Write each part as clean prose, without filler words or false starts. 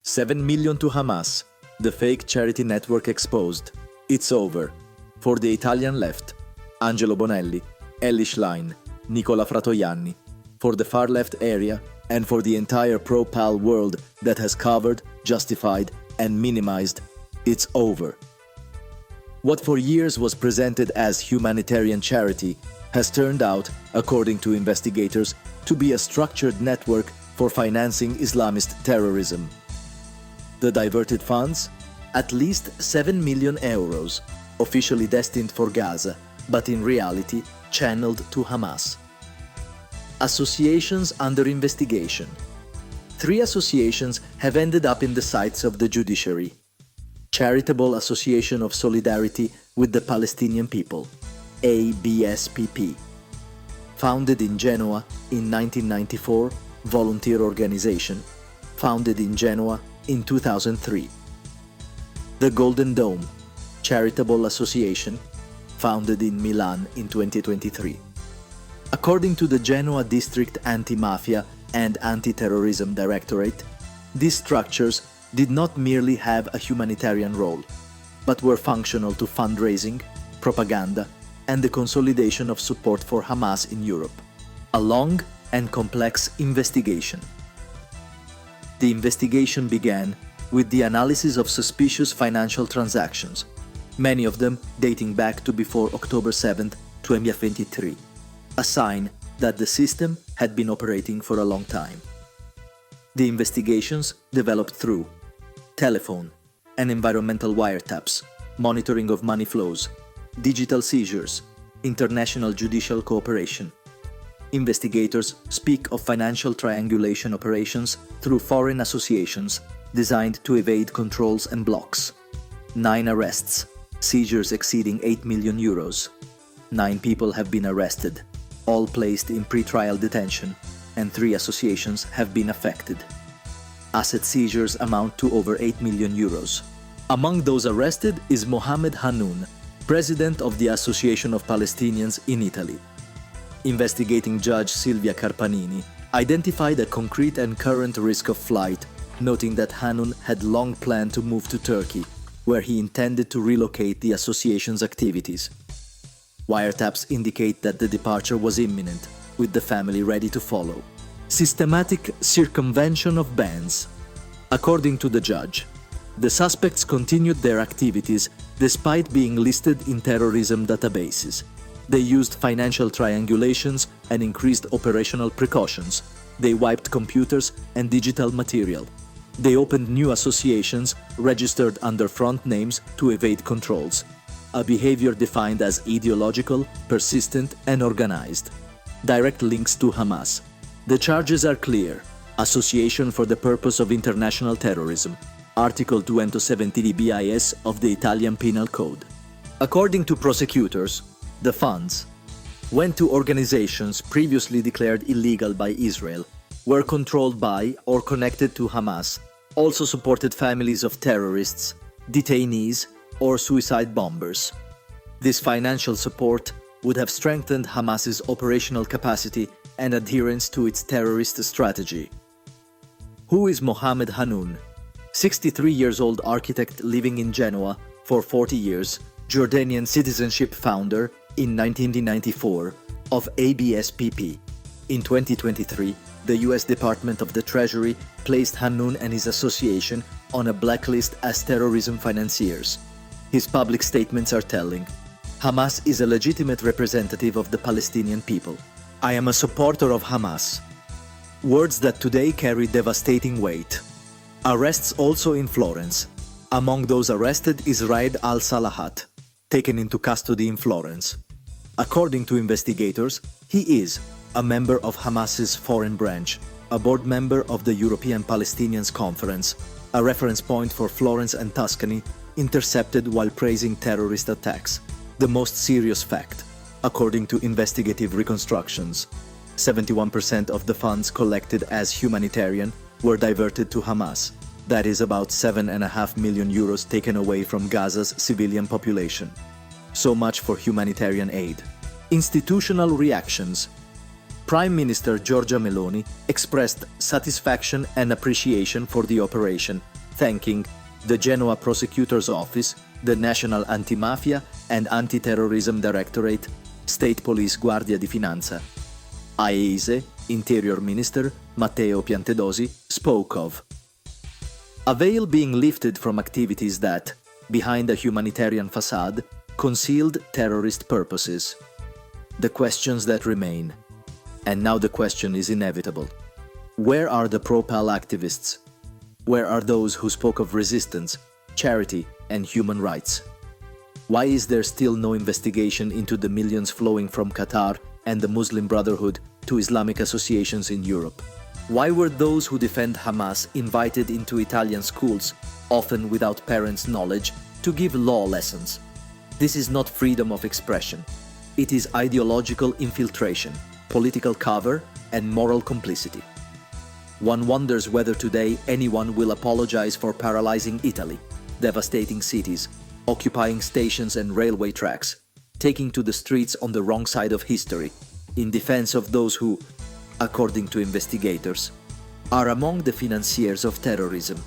7 million to Hamas, the fake charity network exposed. It's over. For the Italian left, Angelo Bonelli, Ellie Schlein, Nicola Fratoianni. For the far left area, and for the entire pro-PAL world that has covered, justified, and minimized, it's over. What for years was presented as humanitarian charity has turned out, according to investigators, to be a structured network for financing Islamist terrorism. The diverted funds? At least 7 million euros, officially destined for Gaza, but in reality channeled to Hamas. Associations under investigation. 3 associations have ended up in the sights of the judiciary. Charitable Association of Solidarity with the Palestinian People, ABSPP. Founded in Genoa in 1994, volunteer organization. Founded in Genoa in 2003. The Golden Dome, charitable association, founded in Milan in 2023. According to the Genoa District Anti-Mafia and Anti-Terrorism Directorate, these structures did not merely have a humanitarian role, but were functional to fundraising, propaganda, and the consolidation of support for Hamas in Europe. A long and complex investigation. The investigation began with the analysis of suspicious financial transactions, many of them dating back to before October 7, 2023, a sign that the system had been operating for a long time. The investigations developed through telephone and environmental wiretaps, monitoring of money flows, digital seizures, international judicial cooperation. Investigators speak of financial triangulation operations through foreign associations designed to evade controls and blocks. 9 arrests, seizures exceeding 8 million euros. 9 people have been arrested, all placed in pre-trial detention, and 3 associations have been affected. Asset seizures amount to over 8 million euros. Among those arrested is Mohammed Hanoun, president of the Association of Palestinians in Italy. Investigating Judge Silvia Carpanini identified a concrete and current risk of flight, noting that Hanoun had long planned to move to Turkey, where he intended to relocate the association's activities. Wiretaps indicate that the departure was imminent, with the family ready to follow. Systematic circumvention of bans. According to the judge, the suspects continued their activities despite being listed in terrorism databases. They used financial triangulations and increased operational precautions. They wiped computers and digital material. They opened new associations registered under front names to evade controls. A behavior defined as ideological, persistent, and organized. Direct links to Hamas. The charges are clear. Association for the purpose of international terrorism. Article 270 bis of the Italian Penal Code. According to prosecutors, the funds went to organizations previously declared illegal by Israel, were controlled by or connected to Hamas, also supported families of terrorists, detainees, or suicide bombers. This financial support would have strengthened Hamas's operational capacity and adherence to its terrorist strategy. Who is Mohammed Hanoun? 63-years-old architect living in Genoa for 40 years, Jordanian citizenship founder in 1994 of ABSPP. In 2023, the US Department of the Treasury placed Hanoun and his association on a blacklist as terrorism financiers. His public statements are telling. Hamas is a legitimate representative of the Palestinian people. I am a supporter of Hamas. Words that today carry devastating weight. Arrests also in Florence. Among those arrested is Raed al-Salahat, taken into custody in Florence. According to investigators, he is a member of Hamas's foreign branch, a board member of the European Palestinians Conference, a reference point for Florence and Tuscany, intercepted while praising terrorist attacks. The most serious fact, according to investigative reconstructions, 71% of the funds collected as humanitarian were diverted to Hamas. That is about 7.5 million euros taken away from Gaza's civilian population. So much for humanitarian aid. Institutional reactions. Prime Minister Giorgia Meloni expressed satisfaction and appreciation for the operation, thanking the Genoa Prosecutor's Office, the National Antimafia and Anti-Terrorism Directorate, State Police Guardia di Finanza. AESE, Interior Minister Matteo Piantedosi, spoke of a veil being lifted from activities that, behind a humanitarian facade, concealed terrorist purposes. The questions that remain. And now the question is inevitable. Where are the pro-Pal activists? Where are those who spoke of resistance, charity, and human rights? Why is there still no investigation into the millions flowing from Qatar and the Muslim Brotherhood to Islamic associations in Europe? Why were those who defend Hamas invited into Italian schools, often without parents' knowledge, to give law lessons? This is not freedom of expression. It is ideological infiltration, political cover, and moral complicity. One wonders whether today anyone will apologize for paralyzing Italy, devastating cities, occupying stations and railway tracks, taking to the streets on the wrong side of history, in defense of those who, according to investigators, are among the financiers of terrorism.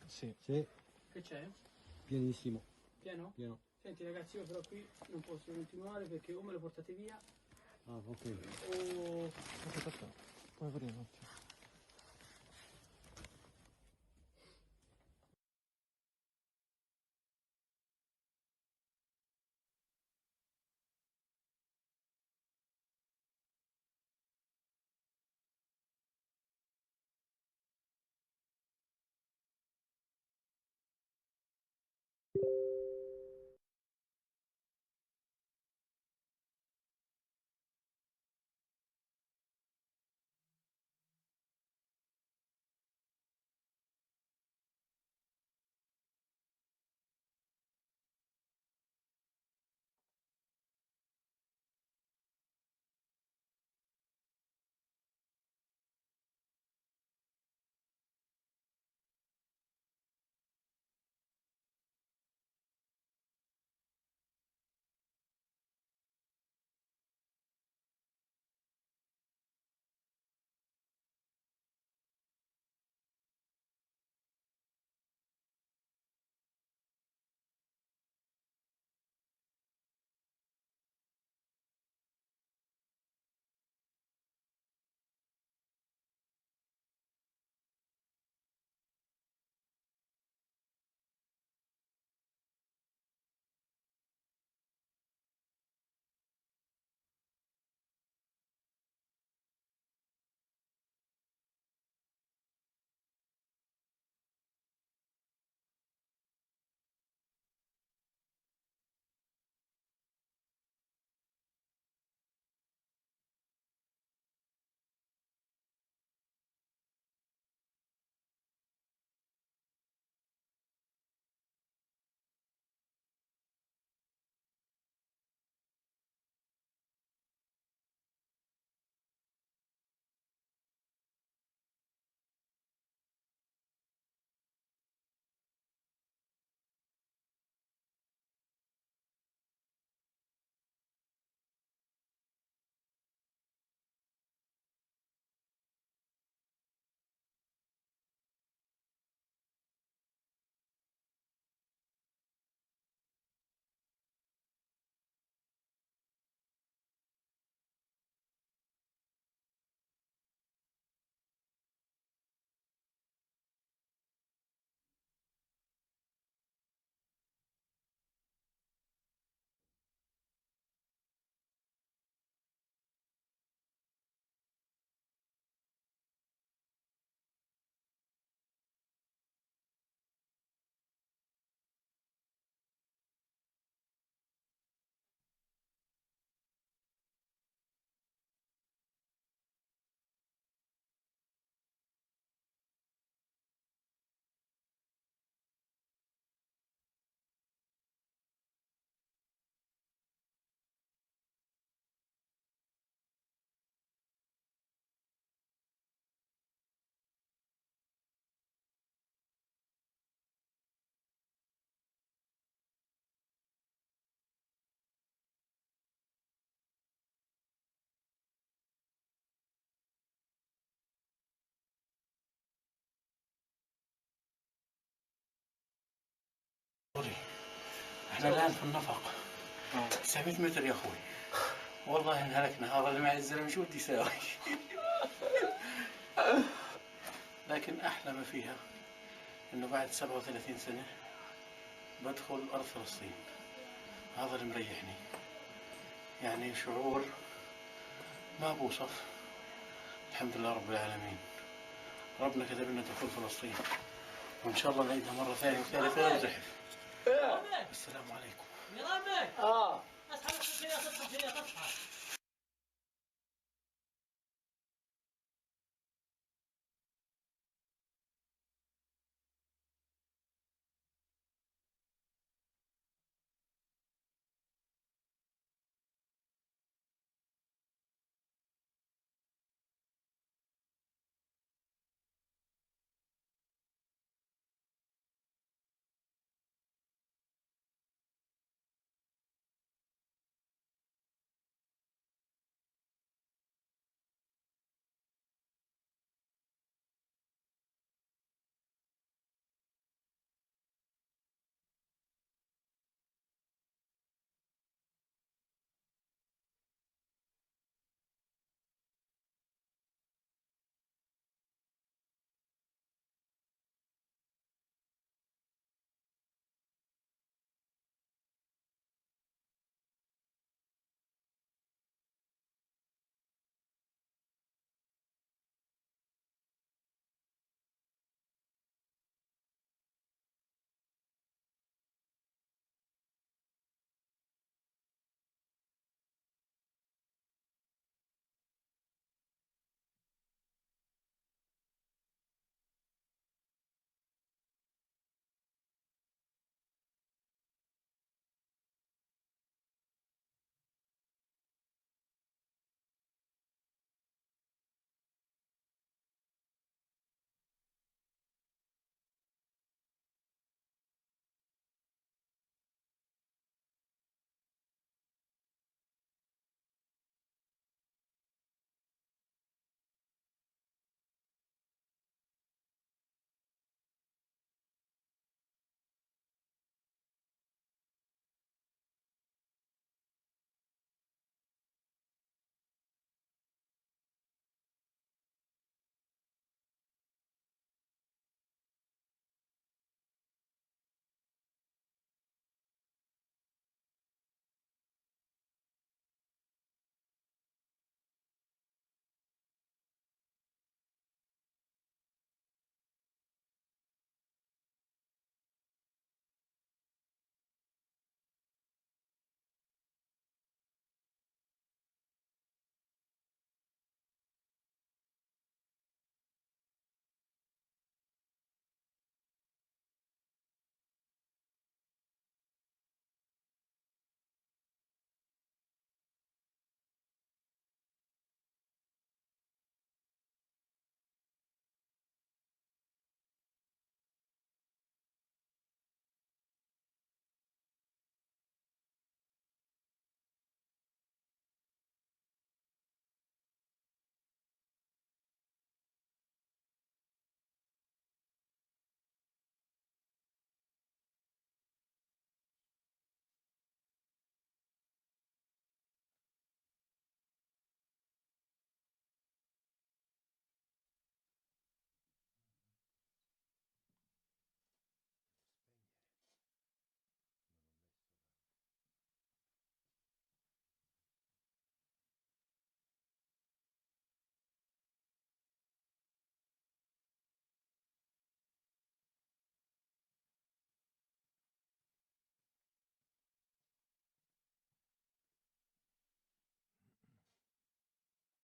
Sì. Sì, Che c'è? pienissimo. Pieno? Pieno. Senti ragazzi, io però qui non posso continuare perché o me lo portate via Ah, ok. o... Aspetta, puoi aprire un attimo. احنا الان في النفق 900 متر يا اخوي. والله انهلكنا. هذا اللي معي الزلمه شو بدي يساوي؟ لكن احلى ما فيها انه بعد 37 سنه بدخل ارض فلسطين. هذا اللي مريحني، يعني شعور ما بوصف. الحمد لله رب العالمين، ربنا كتب لنا دخول فلسطين، وان شاء الله نعيدها مره ثانيه وثالثه وزحف. السلام عليكم. يا رامي اسحب الخلفيه تصحى